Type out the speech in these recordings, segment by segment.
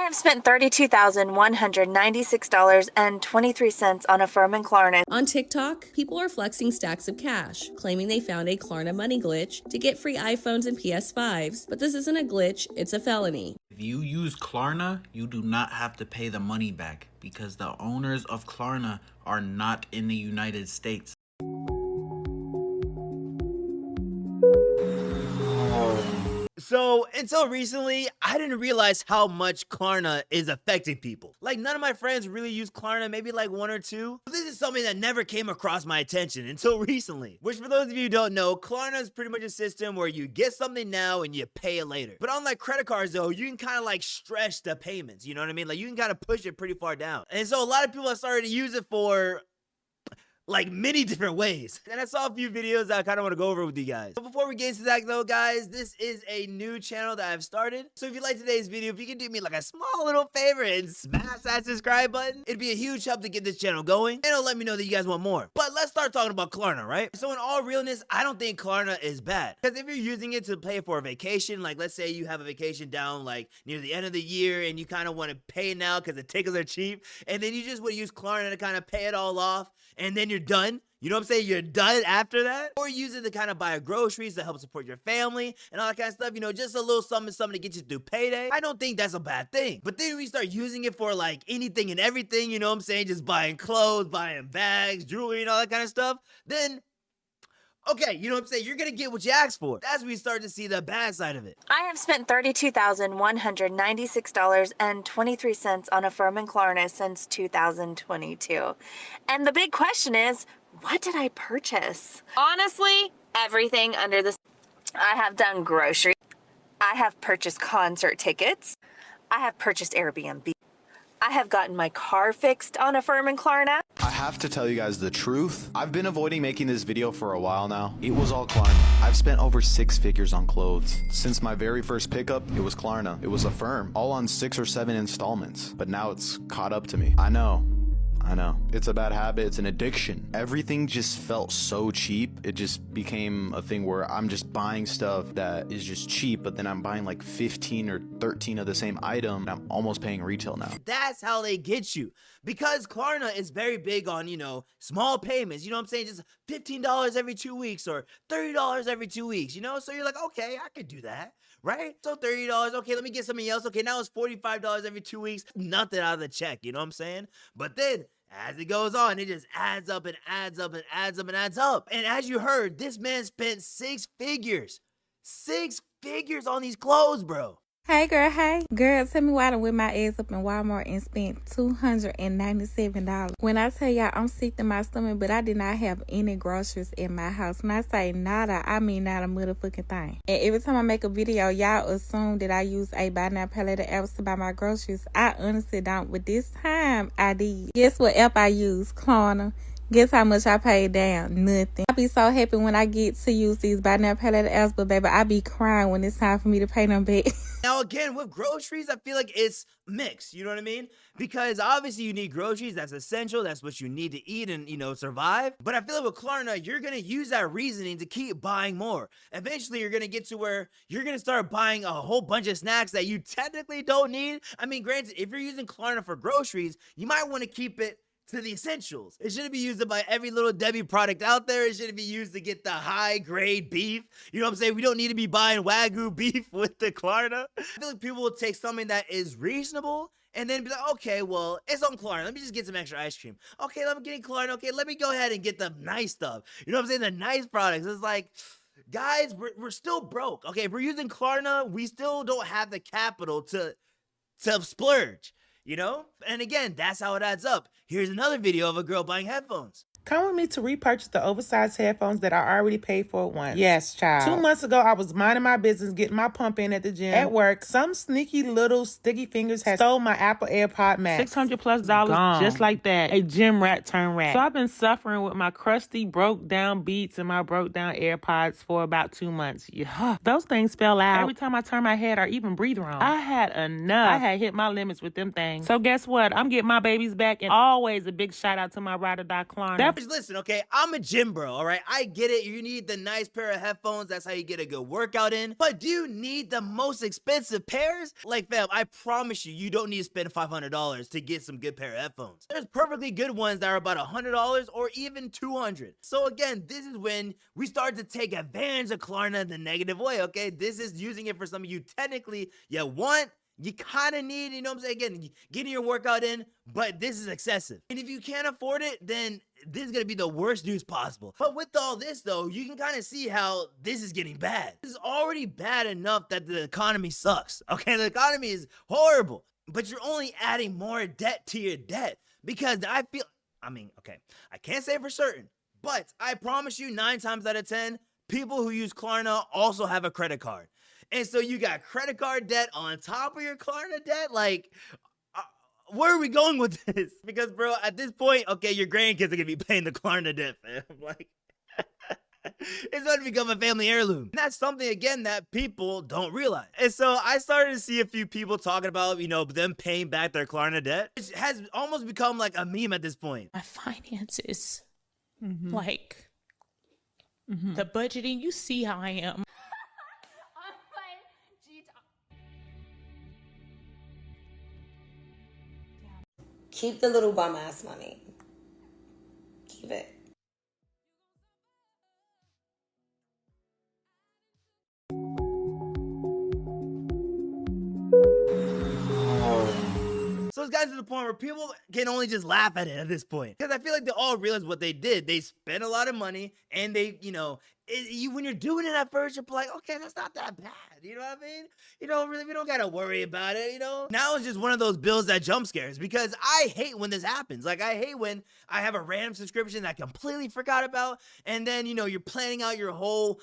have spent $32,196.23 on a firm in Klarna. On TikTok, people are flexing stacks of cash, claiming they found a Klarna money glitch to get free iPhones and PS5s. But this isn't a glitch, it's a felony. If you use Klarna, you do not have to pay the money back because the owners of Klarna are not in the United States. So, until recently, I didn't realize how much Klarna is affecting people. Like, none of my friends really use Klarna, maybe like one or two. This is something that never came across my attention until recently. Which, for those of you who don't know, Klarna is pretty much a system where you get something now and you pay it later. But unlike credit cards, though, you can kind of like stretch the payments, you know what I mean? Like, you can kind of push it pretty far down. And so a lot of people have started to use it for like many different ways. And I saw a few videos that I kind of want to go over with you guys. But before we get into that though, guys, this is a new channel that I've started. So if you like today's video, if you can do me like a small little favor and smash that subscribe button, it'd be a huge help to get this channel going. And it'll let me know that you guys want more. But let's start talking about Klarna, right? So in all realness, I don't think Klarna is bad. Because if you're using it to pay for a vacation, like let's say you have a vacation down like near the end of the year and you kind of want to pay now because the tickets are cheap. And then you just want to use Klarna to kind of pay it all off. And then you're done. You know what I'm saying? You're done after that. Or use it to kind of buy groceries to help support your family and all that kind of stuff. You know, just a little something to get you through payday. I don't think that's a bad thing. But then we start using it for like anything and everything, you know what I'm saying? Just buying clothes, buying bags, jewelry, and all that kind of stuff. Then okay, you know what I'm saying? You're going to get what you asked for. That's when we start to see the bad side of it. I have spent $32,196.23 on a firm in Klarna since 2022. And the big question is, what did I purchase? Honestly, everything under the sun. I have done groceries. I have purchased concert tickets. I have purchased Airbnb. I have gotten my car fixed on a firm in Klarna. I have to tell you guys the truth. I've been avoiding making this video for a while now. It was all Klarna. I've spent over 6 figures on clothes. Since my very first pickup, it was Klarna. It was a firm, all on 6 or 7 installments. But now it's caught up to me. I know. It's a bad habit. It's an addiction. Everything just felt so cheap. It just became a thing where I'm just buying stuff that is just cheap, but then I'm buying like 15 or 13 of the same item, and I'm almost paying retail now. That's how they get you. Because Klarna is very big on, you know, small payments. You know what I'm saying? Just $15 every 2 weeks or $30 every 2 weeks, you know? So you're like, okay, I could do that. Right? So $30, okay, let me get something else. Okay, now it's $45 every 2 weeks. Nothing out of the check, you know what I'm saying? But then, as it goes on, it just adds up and adds up and adds up and adds up. And as you heard, this man spent 6 figures. 6 figures on these clothes, bro. Hey girl, hey. Girl, tell me why I done whipped my ass up in Walmart and spent $297. When I tell y'all I'm sick to my stomach, but I did not have any groceries in my house. When I say nada, I mean not a motherfucking thing. And every time I make a video, y'all assume that I use a buy now, pay later apps to buy my groceries. I honestly don't, but this time I did. Guess what app I use? Klarna. Guess how much I paid down? Nothing. I be so happy when I get to use these buy now, pay later apps, but baby, I be crying when it's time for me to pay them back. Now again, with groceries, I feel like it's mixed, you know what I mean? Because obviously you need groceries, that's essential, that's what you need to eat and, you know, survive. But I feel like with Klarna, you're gonna use that reasoning to keep buying more. Eventually, you're gonna get to where you're gonna start buying a whole bunch of snacks that you technically don't need. I mean, granted, if you're using Klarna for groceries, you might wanna keep it to the essentials. It shouldn't be used to buy every little Debbie product out there. It shouldn't be used to get the high grade beef. You know what I'm saying? We don't need to be buying Wagyu beef with the Klarna. I feel like people will take something that is reasonable and then be like, okay, well, it's on Klarna. Let me just get some extra ice cream. Okay, let me get Klarna. Okay, let me go ahead and get the nice stuff. You know what I'm saying? The nice products. It's like, guys, we're still broke. Okay, if we're using Klarna, we still don't have the capital to splurge. You know? And again, that's how it adds up. Here's another video of a girl buying headphones. Come with me to repurchase the oversized headphones that I already paid for once. Yes, child. 2 months ago, I was minding my business, getting my pump in at the gym. At work, some sneaky little sticky fingers had stole my Apple AirPod Max. $600+ gone. Just like that. A gym rat turned rat. So I've been suffering with my crusty, broke down Beats and my broke down AirPods for about 2 months. Yeah. Those things fell out every time I turn my head or even breathe wrong. I had enough. I had hit my limits with them things. So guess what? I'm getting my babies back, and always a big shout out to my ride or die Klarna. That Listen, okay, I'm a gym bro, all right? I get it. You need the nice pair of headphones. That's how you get a good workout in. But do you need the most expensive pairs? Like, fam, I promise you, you don't need to spend $500 to get some good pair of headphones. There's perfectly good ones that are about $100 or even $200. So again, this is when we start to take advantage of Klarna in the negative way, okay? This is using it for something you technically, you kind of need, you know what I'm saying? Again, getting your workout in, but this is excessive. And if you can't afford it, then this is going to be the worst news possible. But with all this, though, you can kind of see how this is getting bad. This is already bad enough that the economy sucks, okay? The economy is horrible, but you're only adding more debt to your debt because I can't say for certain, but I promise you 9 times out of 10, people who use Klarna also have a credit card. And so you got credit card debt on top of your Klarna debt? Like, where are we going with this? Because, bro, at this point, okay, your grandkids are going to be paying the Klarna debt, fam. Like, it's going to become a family heirloom. And that's something, again, that people don't realize. And so I started to see a few people talking about, them paying back their Klarna debt. It has almost become like a meme at this point. My finances, the budgeting, you see how I am. Keep the little bum ass money. Keep it. So it's gotten to the point where people can only just laugh at it at this point. Because I feel like they all realize what they did. They spent a lot of money and they, when you're doing it at first, you're like, okay, that's not that bad. You know what I mean? We don't got to worry about it, Now it's just one of those bills that jump scares because I hate when this happens. Like, I hate when I have a random subscription that I completely forgot about. And then, you're planning out your whole,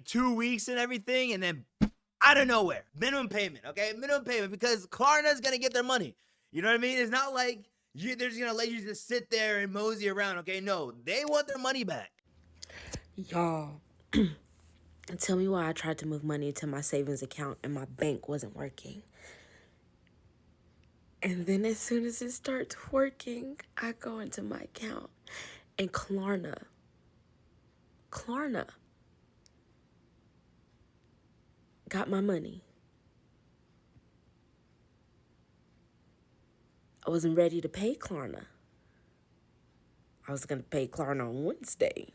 2 weeks and everything. And then out of nowhere, minimum payment, okay? Minimum payment because Klarna's going to get their money. You know what I mean? It's not like they're just going to let you just sit there and mosey around, okay? No, they want their money back. Y'all, tell me why I tried to move money to my savings account and my bank wasn't working. And then as soon as it starts working, I go into my account and Klarna got my money. I wasn't ready to pay Klarna. I was going to pay Klarna on Wednesday.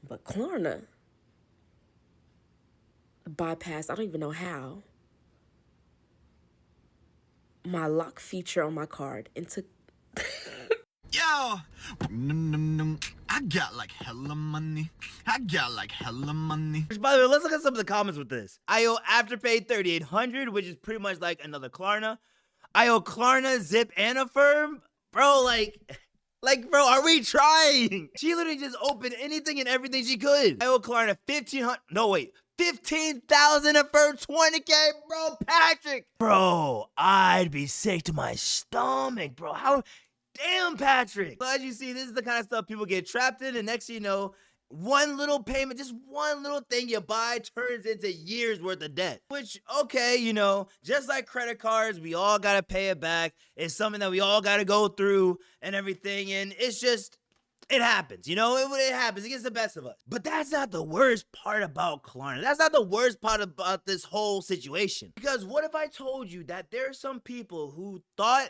But Klarna bypassed, I don't even know how, my lock feature on my card and took... Yo, I got hella money. Which, by the way, let's look at some of the comments with this. I owe Afterpay $3,800, which is pretty much like another Klarna. I owe Klarna, Zip, and Affirm. Bro, bro, are we trying? She literally just opened anything and everything she could. I owe Klarna $15,000 Affirm, $20K, bro, Patrick. Bro, I'd be sick to my stomach, bro. Damn, Patrick. So as you see, this is the kind of stuff people get trapped in, and next thing you know, one little payment, just one little thing you buy turns into years worth of debt. Which, okay, just like credit cards, we all gotta pay it back. It's something that we all gotta go through and everything. And it's just, it happens, it happens. It gets the best of us. But that's not the worst part about Klarna. That's not the worst part about this whole situation. Because what if I told you that there are some people who thought,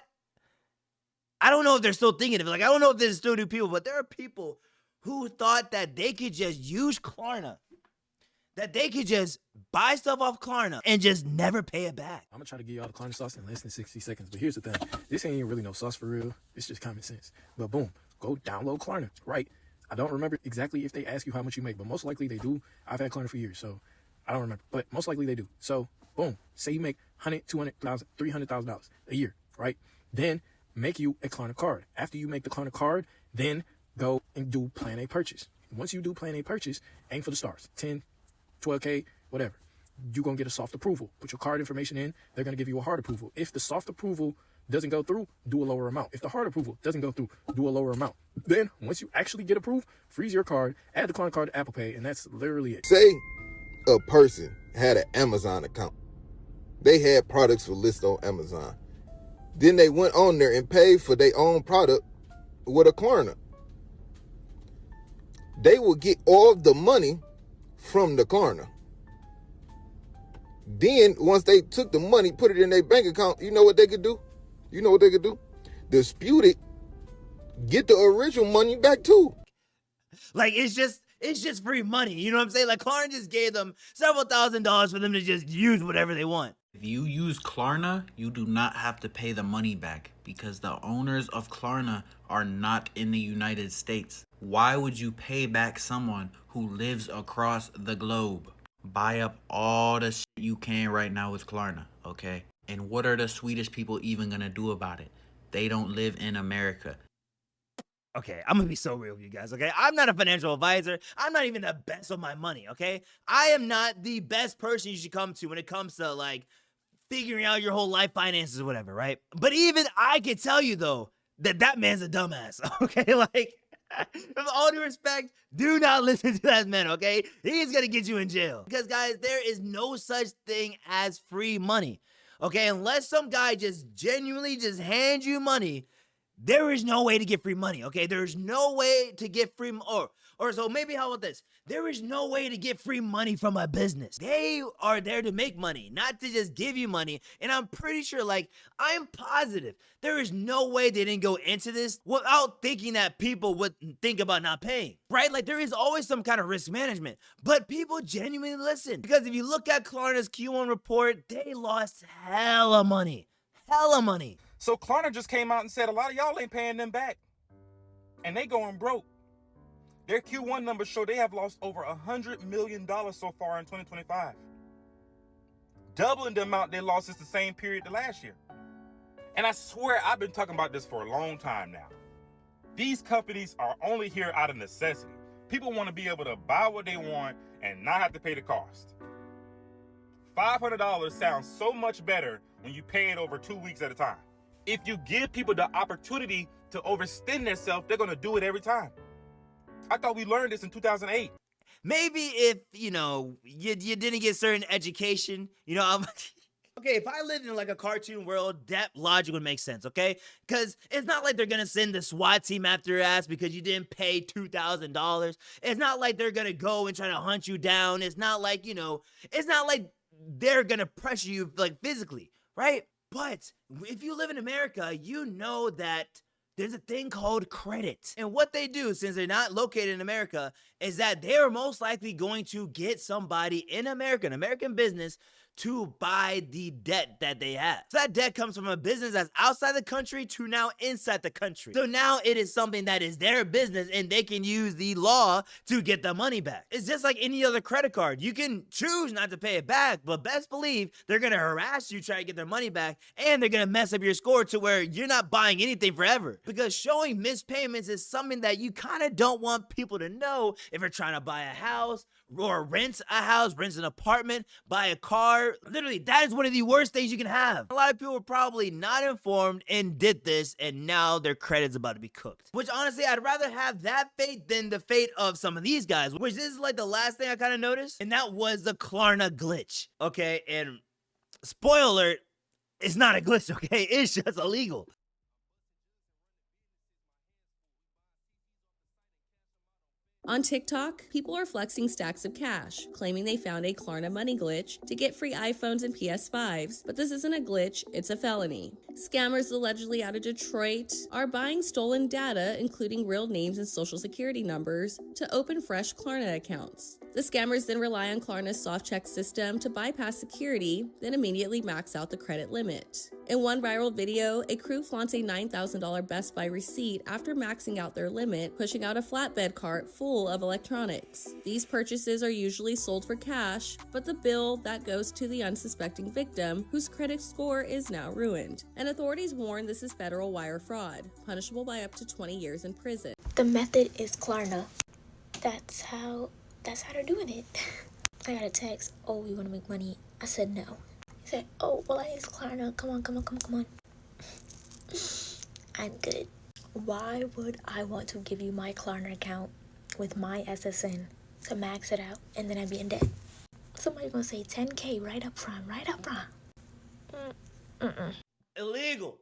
I don't know if they're still thinking of it. I don't know if there's still new people, but there are people who thought that they could just use Klarna, that they could just buy stuff off Klarna and just never pay it back. I'm gonna try to give y'all the Klarna sauce in less than 60 seconds, but here's the thing. This ain't really no sauce for real. It's just common sense. But boom, go download Klarna, right? I don't remember exactly if they ask you how much you make, but most likely they do. I've had Klarna for years, so I don't remember, but most likely they do. So boom, say you make $100,000, $200,000, $300,000 a year, right? Then make you a Klarna card. After you make the Klarna card, then go and do plan a purchase. Once you do plan a purchase, aim for the stars, 10, 12K, whatever. You're going to get a soft approval. Put your card information in. They're going to give you a hard approval. If the soft approval doesn't go through, do a lower amount. If the hard approval doesn't go through, do a lower amount. Then, once you actually get approved, freeze your card, add the Klarna card to Apple Pay, and that's literally it. Say a person had an Amazon account. They had products for list on Amazon. Then they went on there and paid for their own product with a Klarna. they will get all the money from the Klarna. Then once they took the money, put it in their bank account, you know what they could do? You know what they could do? Dispute it, get the original money back too. Like, it's just free money. You know what I'm saying? Like, Klarna just gave them several $1,000s for them to just use whatever they want. If you use Klarna, you do not have to pay the money back because the owners of Klarna are not in the United States. Why would you pay back someone who lives across the globe? Buy up all the shit you can right now with Klarna, okay? And what are the Swedish people even gonna do about it? They don't live in America. Okay, I'm gonna be so real with you guys, okay? I'm not a financial advisor. I'm not even the best with my money, okay? I am not the best person you should come to when it comes to, like, figuring out your whole life finances or whatever, right? But even I can tell you, though, that man's a dumbass, okay? Like, with all due respect, do not listen to that man, okay? He's gonna get you in jail. Because, guys, there is no such thing as free money, okay? Unless some guy just genuinely just hands you money, there is no way to get free money, okay? There's no way to get free, or so maybe how about this? There is no way to get free money from a business. They are there to make money, not to just give you money. And I'm pretty sure, like, I'm positive there is no way they didn't go into this without thinking that people would think about not paying, right? Like, there is always some kind of risk management, but people genuinely listen. Because if you look at Klarna's Q1 report, they lost hella money. Hella money. So Klarna just came out and said a lot of y'all ain't paying them back. And they going broke. Their Q1 numbers show they have lost over $100 million so far in 2025. Doubling the amount they lost since the same period the last year. And I swear I've been talking about this for a long time now. These companies are only here out of necessity. People want to be able to buy what they want and not have to pay the cost. $500 sounds so much better when you pay it over 2 weeks at a time. If you give people the opportunity to overspend themselves, they're going to do it every time. I thought we learned this in 2008. Maybe if, you know, you didn't get certain education, you know, okay, if I lived in like a cartoon world, that logic would make sense, okay? Because it's not like they're going to send the SWAT team after your ass because you didn't pay $2,000. It's not like they're going to go and try to hunt you down. It's not like, you know, it's not like they're going to pressure you like physically, right? But if you live in America, you know that there's a thing called credit. And what they do, since they're not located in America, is that they're most likely going to get somebody in America, an American business, to buy the debt that they have. So that debt comes from a business that's outside the country to now inside the country. So now it is something that is their business and they can use the law to get the money back. It's just like any other credit card. You can choose not to pay it back, but best believe they're gonna harass you trying to get their money back, and they're gonna mess up your score to where you're not buying anything forever. Because showing missed payments is something that you kind of don't want people to know if you're trying to buy a house or rent a house, rent an apartment, buy a car. Literally, that is one of the worst things you can have. A lot of people were probably not informed and did this, and now their credit's about to be cooked. Which, honestly, I'd rather have that fate than the fate of some of these guys, which this is like the last thing I kind of noticed, and that was the Klarna glitch, okay? And spoiler alert, it's not a glitch, okay? It's just illegal. On TikTok, people are flexing stacks of cash, claiming they found a Klarna money glitch to get free iPhones and PS5s, but this isn't a glitch, it's a felony. Scammers allegedly out of Detroit are buying stolen data, including real names and social security numbers, to open fresh Klarna accounts. The scammers then rely on Klarna's soft check system to bypass security, then immediately max out the credit limit. In one viral video, a crew flaunts a $9,000 Best Buy receipt after maxing out their limit, pushing out a flatbed cart full of electronics. These purchases are usually sold for cash, but the bill that goes to the unsuspecting victim, whose credit score is now ruined. And authorities warn this is federal wire fraud, punishable by up to 20 years in prison. The method is Klarna. That's how they're doing it. I got a text, oh, you want to make money? I said no. He said, oh, well, I use Klarna. Come on. I'm good. Why would I want to give you my Klarna account with my SSN to max it out and then I'd be in debt? Somebody's gonna say 10K right up front. Illegal.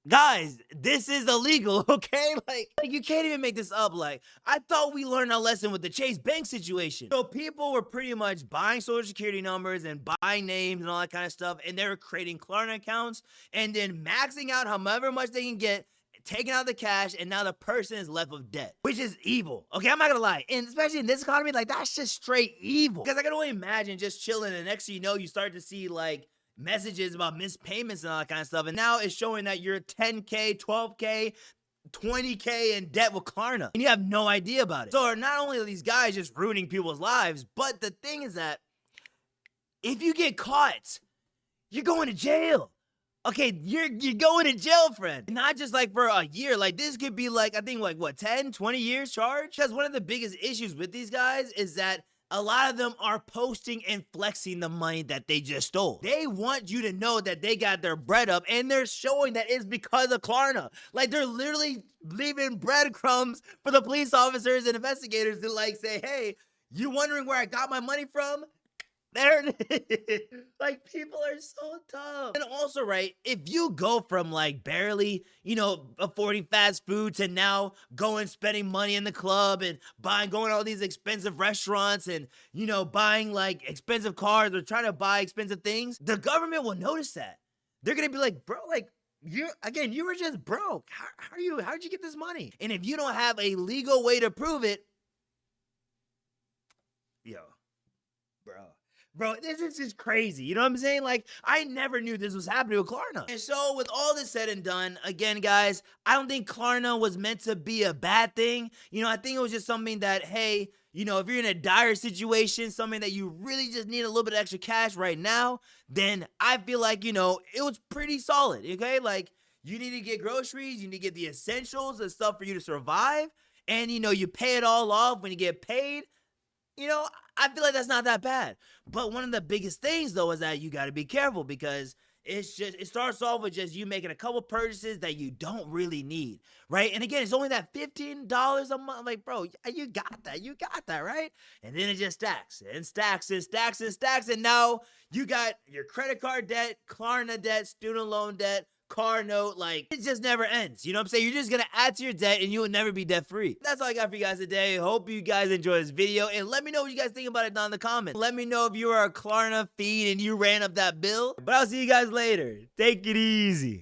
Guys, this is illegal, okay? Like, you can't even make this up. Like, I thought we learned our lesson with the Chase Bank situation. So people were pretty much buying social security numbers and buying names and all that kind of stuff, and they were creating Klarna accounts and then maxing out however much they can get, taking out the cash, and now the person is left with debt, which is evil. Okay, I'm not gonna lie. And especially in this economy, like, that's just straight evil. Because I can only imagine just chilling, and next thing you know, you start to see, like, messages about missed payments and all that kind of stuff. And now it's showing that you're 10K, 12K, 20K in debt with Klarna. And you have no idea about it. So not only are these guys just ruining people's lives, but the thing is that if you get caught, you're going to jail. Okay, you're going to jail, friend. Not just like for a year. Like, this could be like, I think like what, 10, 20 years charge? Because one of the biggest issues with these guys is that a lot of them are posting and flexing the money that they just stole. They want you to know that they got their bread up, and they're showing that it's because of Klarna. Like, they're literally leaving breadcrumbs for the police officers and investigators to like say, hey, you wondering where I got my money from? There it is. Like, people are so dumb. And also, right, if you go from like barely, affording fast food to now going spending money in the club and going to all these expensive restaurants and, buying like expensive cars or trying to buy expensive things, the government will notice that. They're going to be like, bro, like, you were just broke. How'd you get this money? And if you don't have a legal way to prove it, Bro, this is just crazy. You know what I'm saying? Like, I never knew this was happening with Klarna. And so, with all this said and done, again, guys, I don't think Klarna was meant to be a bad thing. I think it was just something that, hey, if you're in a dire situation, something that you really just need a little bit of extra cash right now, then I feel like, it was pretty solid, okay? Like, you need to get groceries, you need to get the essentials and stuff for you to survive, and, you pay it all off when you get paid. I feel like that's not that bad. But one of the biggest things, though, is that you got to be careful because it starts off with just you making a couple purchases that you don't really need, right? And again, it's only that $15 a month. Like, bro, you got that, right? And then it just stacks and stacks and stacks and stacks. And now you got your credit card debt, Klarna debt, student loan debt, car note. Like, it just never ends. You know what I'm saying? You're just gonna add to your debt and you will never be debt free. That's all I got for you guys today. Hope you guys enjoy this video and let me know what you guys think about it down in the comments. Let me know if you are a Klarna fiend and you ran up that bill. But I'll see you guys later. Take it easy.